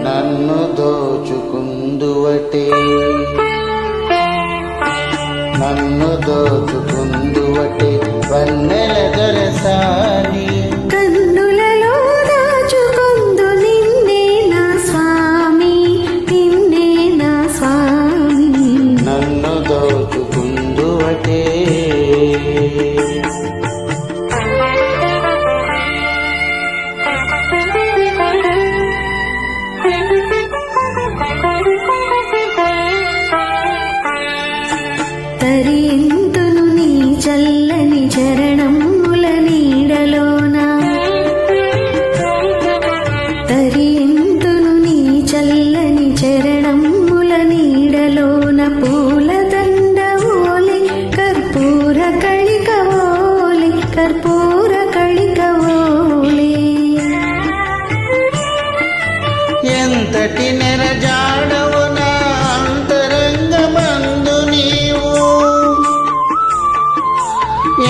నన్ను దోచుకుందువటే వన్నెల దొరసాని కన్నులలో దాచుకొందు నిన్నే నా స్వామి, నిన్నే నా స్వామి. నన్ను దోచుకుందువటే తరింతును నీ చల్లని చరణముల నీడలోన, తరింతును నీ చల్లని చరణముల నీడలోన. పూలదండ ఓలి కర్పూర కళిక ఓలి, కర్పూర కళిక ఓలి. ఎంతటి నెరజాడవు నా అంతరంగమందు నీవు,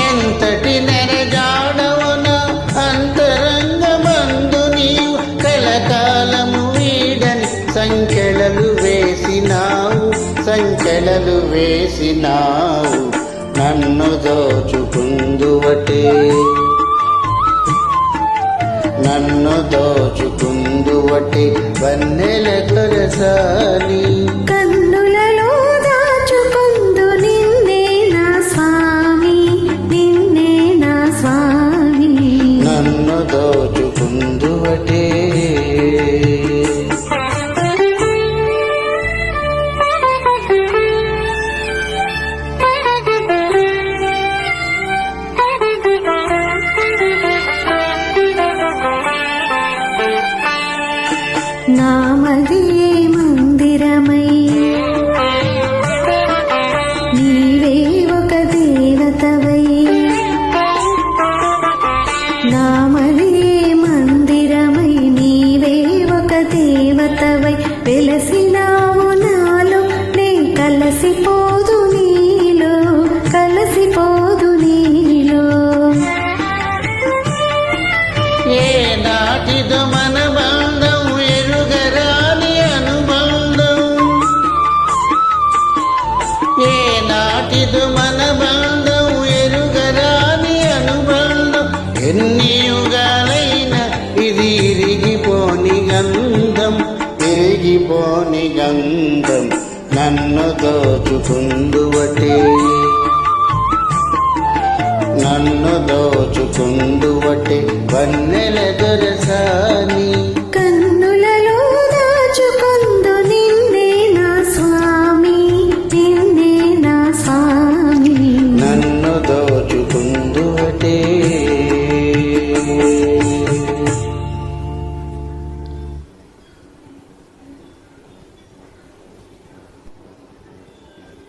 ఎంతటి నెరజాడవు నా అంతరంగమందు నీవు. కలకాలము వీడని సంఖ్యలలు వేసినావు, సంఖ్యలలు వేసినావు. నన్ను దోచుకుందువటే, నన్ను దోచుకుందువటే వన్నెల దొరసాని. కన్నులలో దాచుకొందు నిన్నే నా స్వామి, నిన్నే నా స్వామి. నన్ను దోచుకుందువటే నామదే మందిరమై నీవే ఒక దేవతవై, నామదే మందిరమై నీవే ఒక దేవతవై. వెలసినావు నాలో నే కలసిపోదు నీలో, కలసిపోదు నీలో. ఏ నాటిదో మన బంధం ఎరుగరాని అనుబంధం, ఏ నాటిదో మన బంధం ఎరుగరాని అనుబంధం. ఎన్ని యుగాలైనా ఇది ఇరిగిపోని గంధం, ఇరిగిపోని గంధం. నన్ను దోచుకుందువటే, నన్ను దోచుకుందువటే వన్నెల దొరసాని.